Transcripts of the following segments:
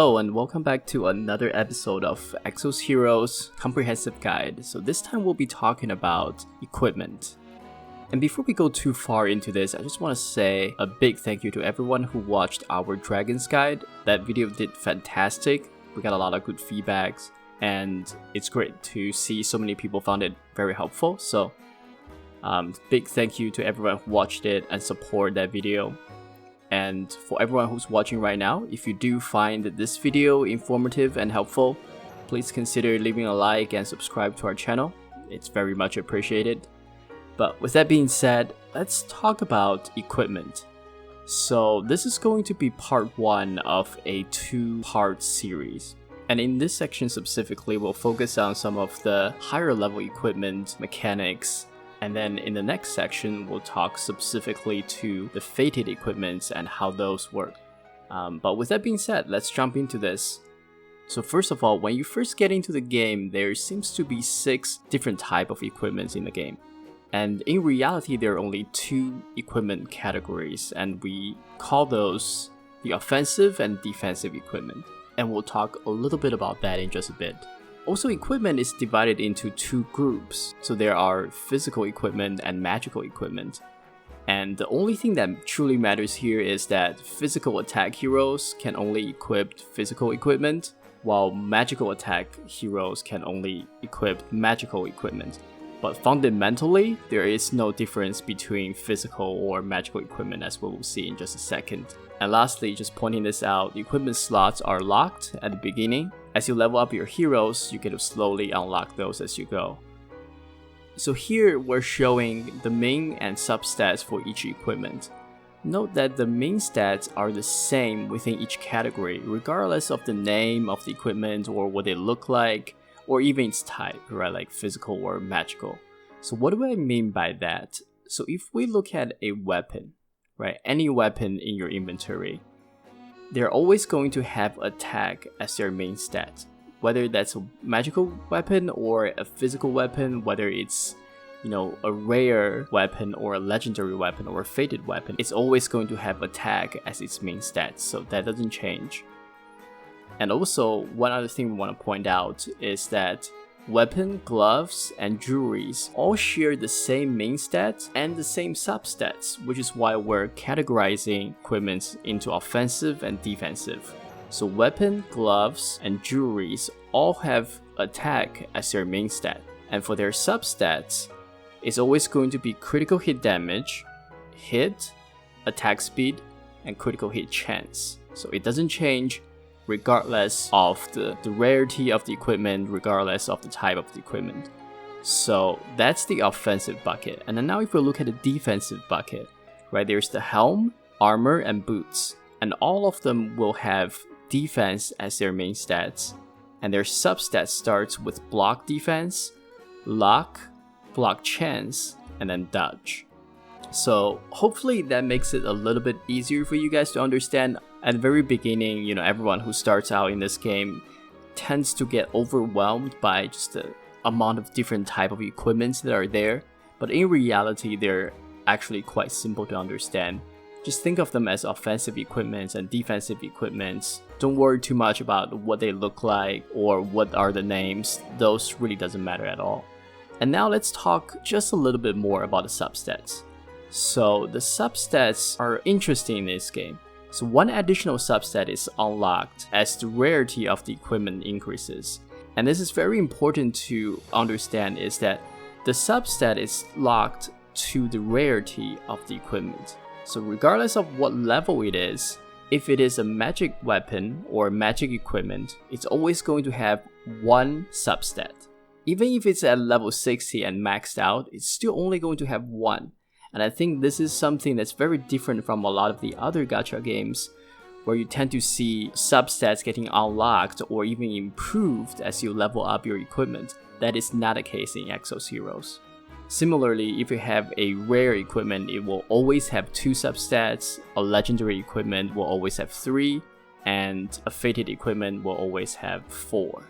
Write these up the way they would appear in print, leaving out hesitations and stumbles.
Hello and welcome back to another episode of Exos Heroes Comprehensive Guide. So this time we'll be talking about equipment. And before we go too far into this, I just want to say a big thank you to everyone who watched our Dragon's Guide. That video did fantastic. We got a lot of good feedbacks and it's great to see so many people found it very helpful. So big thank you to everyone who watched it and support that video. And for everyone who's watching right now, if you do find this video informative and helpful, please consider leaving a like and subscribe to our channel. It's very much appreciated. But with that being said, let's talk about equipment. So this is going to be part 1 of a 2-part series. And in this section specifically, we'll focus on some of the higher level equipment mechanics. And then in the next section, we'll talk specifically to the fated equipments and how those work. But with that being said, let's jump into this. So first of all, when you first get into the game, there seems to be 6 different types of equipments in the game. And in reality, there are only 2 equipment categories, and we call those the offensive and defensive equipment. And we'll talk a little bit about that in just a bit. Also, equipment is divided into 2 groups. So there are physical equipment and magical equipment. And the only thing that truly matters here is that physical attack heroes can only equip physical equipment, while magical attack heroes can only equip magical equipment. But fundamentally, there is no difference between physical or magical equipment, as we will see in just a second. And lastly, just pointing this out, the equipment slots are locked at the beginning. As you level up your heroes, you get to slowly unlock those as you go. So here we're showing the main and substats for each equipment. Note that the main stats are the same within each category, regardless of the name of the equipment or what they look like, or even its type, right, like physical or magical. So what do I mean by that? So if we look at a weapon, right, any weapon in your inventory, they're always going to have attack as their main stat. Whether that's a magical weapon or a physical weapon, whether it's, a rare weapon or a legendary weapon or a fated weapon, it's always going to have attack as its main stat, so that doesn't change. And also, one other thing we want to point out is that weapon, gloves, and jewelries all share the same main stats and the same substats, which is why we're categorizing equipment into offensive and defensive. So weapon, gloves, and jewelries all have attack as their main stat. And for their substats, it's always going to be critical hit damage, hit, attack speed, and critical hit chance. So it doesn't change regardless of the rarity of the equipment, regardless of the type of the equipment. So that's the offensive bucket. And then now if we look at the defensive bucket, right, there's the helm, armor, and boots. And all of them will have defense as their main stats. And their substats starts with block defense, luck, block chance, and then dodge. So hopefully that makes it a little bit easier for you guys to understand. At the very beginning, everyone who starts out in this game tends to get overwhelmed by just the amount of different type of equipments that are there. But in reality, they're actually quite simple to understand. Just think of them as offensive equipments and defensive equipments. Don't worry too much about what they look like or what are the names. Those really doesn't matter at all. And now let's talk just a little bit more about the substats. So the substats are interesting in this game. So one additional substat is unlocked as the rarity of the equipment increases. And this is very important to understand, is that the substat is locked to the rarity of the equipment. So regardless of what level it is, if it is a magic weapon or magic equipment, it's always going to have one substat. Even if it's at level 60 and maxed out, it's still only going to have one. And I think this is something that's very different from a lot of the other gacha games, where you tend to see substats getting unlocked or even improved as you level up your equipment. That is not the case in Exos Heroes. Similarly, if you have a rare equipment, it will always have 2 substats, a legendary equipment will always have 3, and a fated equipment will always have 4.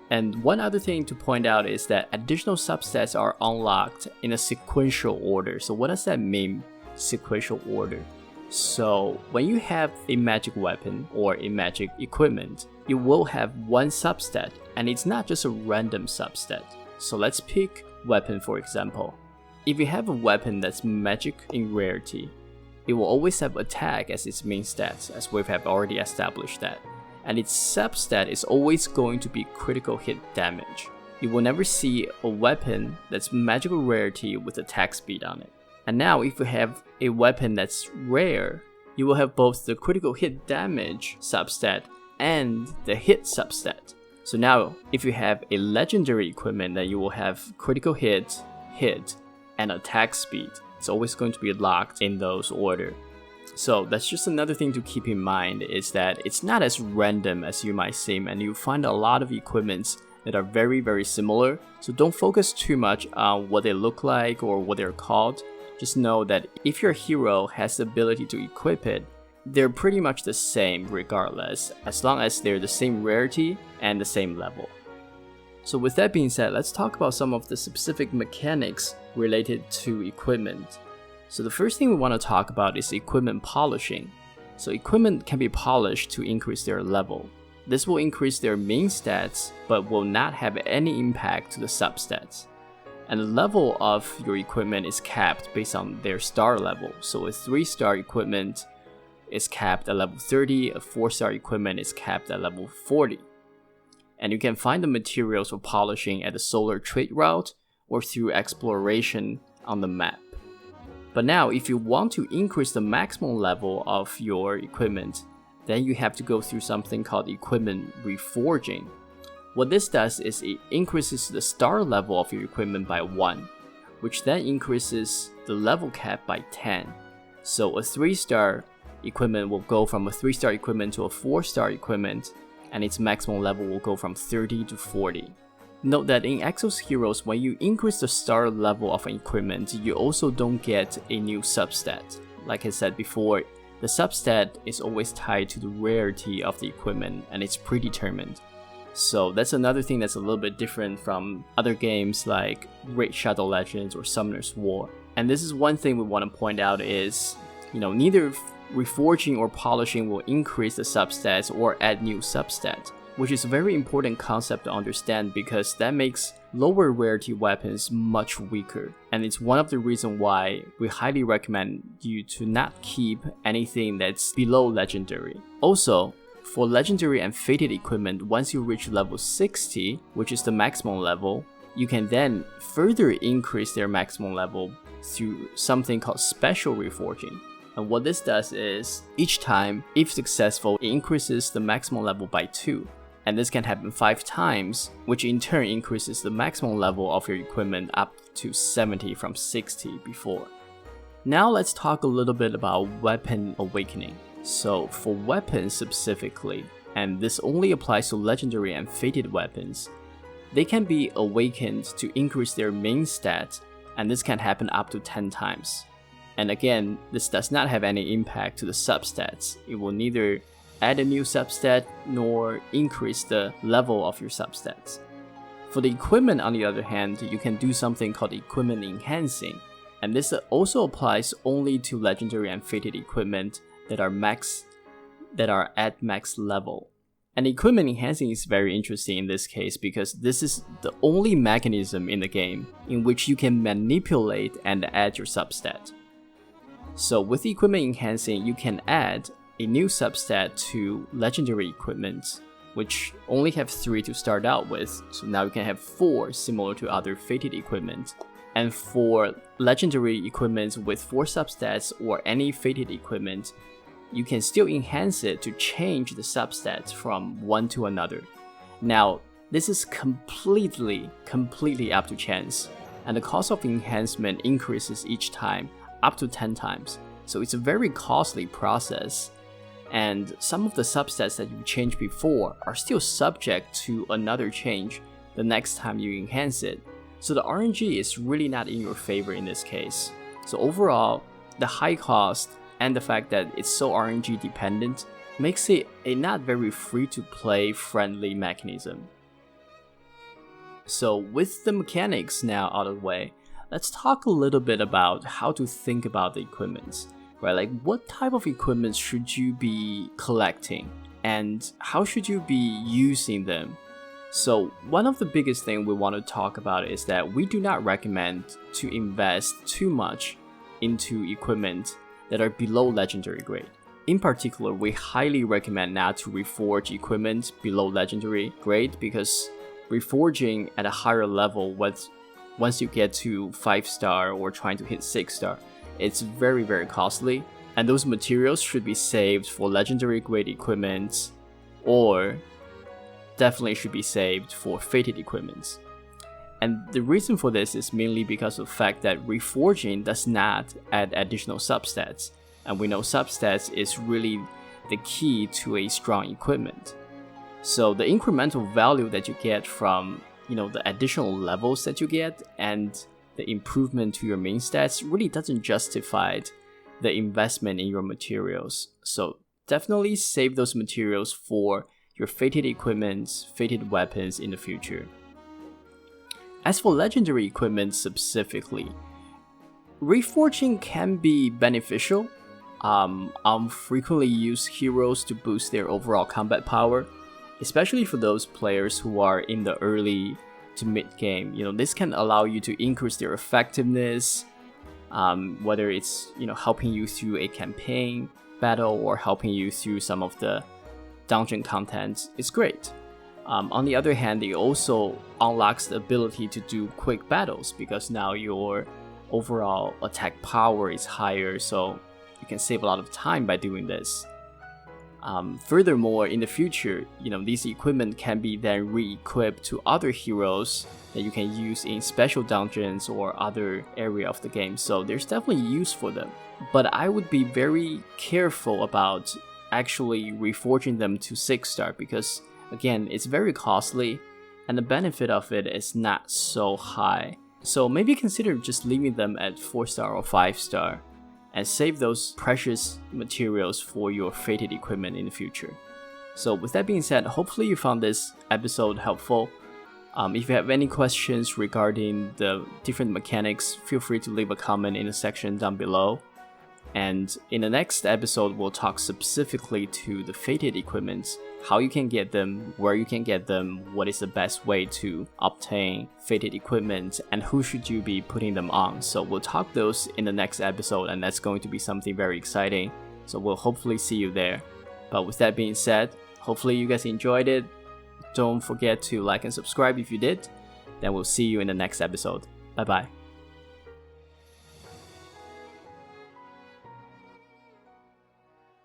And one other thing to point out is that additional substats are unlocked in a sequential order. So what does that mean, sequential order? So when you have a magic weapon or a magic equipment, you will have one substat, and it's not just a random substat. So let's pick weapon for example. If you have a weapon that's magic in rarity, it will always have attack as its main stats, as we have already established that. And its substat is always going to be critical hit damage. You will never see a weapon that's magical rarity with attack speed on it. And now if you have a weapon that's rare, you will have both the critical hit damage substat and the hit substat. So now if you have a legendary equipment, then you will have critical hit, and attack speed. It's always going to be locked in those order. So that's just another thing to keep in mind, is that it's not as random as you might seem, and you find a lot of equipments that are very, very similar. So don't focus too much on what they look like or what they're called. Just know that if your hero has the ability to equip it, they're pretty much the same regardless, as long as they're the same rarity and the same level. So with that being said, let's talk about some of the specific mechanics related to equipment. So the first thing we want to talk about is equipment polishing. So equipment can be polished to increase their level. This will increase their main stats, but will not have any impact to the substats. And the level of your equipment is capped based on their star level. So a 3-star equipment is capped at level 30, a 4-star equipment is capped at level 40. And you can find the materials for polishing at the solar trade route or through exploration on the map. But now if you want to increase the maximum level of your equipment, then you have to go through something called equipment reforging. What this does is it increases the star level of your equipment by 1, which then increases the level cap by 10. So a 3-star equipment will go from a 3-star equipment to a 4-star equipment, and its maximum level will go from 30 to 40. Note that in Exos Heroes, when you increase the star level of an equipment, you also don't get a new substat. Like I said before, the substat is always tied to the rarity of the equipment, and it's predetermined. So that's another thing that's a little bit different from other games like Raid Shadow Legends or Summoner's War. And this is one thing we want to point out is, neither reforging or polishing will increase the substats or add new substats, which is a very important concept to understand because that makes lower rarity weapons much weaker. And it's one of the reasons why we highly recommend you to not keep anything that's below legendary. Also, for legendary and fated equipment, once you reach level 60, which is the maximum level, you can then further increase their maximum level through something called special reforging. And what this does is, each time, if successful, it increases the maximum level by 2. And this can happen 5 times, which in turn increases the maximum level of your equipment up to 70 from 60 before. Now let's talk a little bit about weapon awakening. So for weapons specifically, and this only applies to legendary and fated weapons, they can be awakened to increase their main stat, and this can happen up to 10 times. And again, this does not have any impact to the substats. It will neither add a new substat nor increase the level of your substats. For the equipment, on the other hand, you can do something called equipment enhancing, and this also applies only to legendary and fated equipment that are at max level. And equipment enhancing is very interesting in this case because this is the only mechanism in the game in which you can manipulate and add your substat. So with equipment enhancing, you can add a new substat to legendary equipment, which only have 3 to start out with, so now you can have 4 similar to other fated equipment. And for legendary equipment with 4 substats or any fated equipment, you can still enhance it to change the substats from one to another. Now, this is completely up to chance, and the cost of enhancement increases each time, up to 10 times. So it's a very costly process, and some of the substats that you changed before are still subject to another change the next time you enhance it. So the RNG is really not in your favor in this case. So overall, the high cost and the fact that it's so RNG dependent makes it a not very free-to-play friendly mechanism. So with the mechanics now out of the way, let's talk a little bit about how to think about the equipment. right? Like, what type of equipment should you be collecting, and how should you be using them? So one of the biggest things we want to talk about is that we do not recommend to invest too much into equipment that are below legendary grade. In particular, we highly recommend not to reforge equipment below legendary grade, because reforging at a higher level, once you get to 5-star or trying to hit 6-star, it's very, very costly, and those materials should be saved for legendary grade equipment, or definitely should be saved for fated equipment. And the reason for this is mainly because of the fact that reforging does not add additional substats, and we know substats is really the key to a strong equipment. So the incremental value that you get from the additional levels that you get and the improvement to your main stats really doesn't justify the investment in your materials. So definitely save those materials for your fated equipment, fated weapons in the future. As for legendary equipment specifically, reforging can be beneficial. Frequently use heroes to boost their overall combat power, especially for those players who are in the early to mid game. This can allow you to increase their effectiveness, whether it's helping you through a campaign battle or helping you through some of the dungeon content. Is great. On the other hand, it also unlocks the ability to do quick battles, because now your overall attack power is higher, so you can save a lot of time by doing this. Furthermore, in the future, these equipment can be then re-equipped to other heroes that you can use in special dungeons or other area of the game, so there's definitely use for them. But I would be very careful about actually reforging them to 6-star, because again, it's very costly and the benefit of it is not so high. So maybe consider just leaving them at 4-star or 5-star and save those precious materials for your fated equipment in the future. So with that being said, hopefully you found this episode helpful. If you have any questions regarding the different mechanics, feel free to leave a comment in the section down below. And in the next episode, we'll talk specifically to the fated equipments, how you can get them, where you can get them, what is the best way to obtain fated equipment, and who should you be putting them on. So we'll talk those in the next episode, and that's going to be something very exciting. So we'll hopefully see you there. But with that being said, hopefully you guys enjoyed it. Don't forget to like and subscribe if you did. Then we'll see you in the next episode. Bye bye.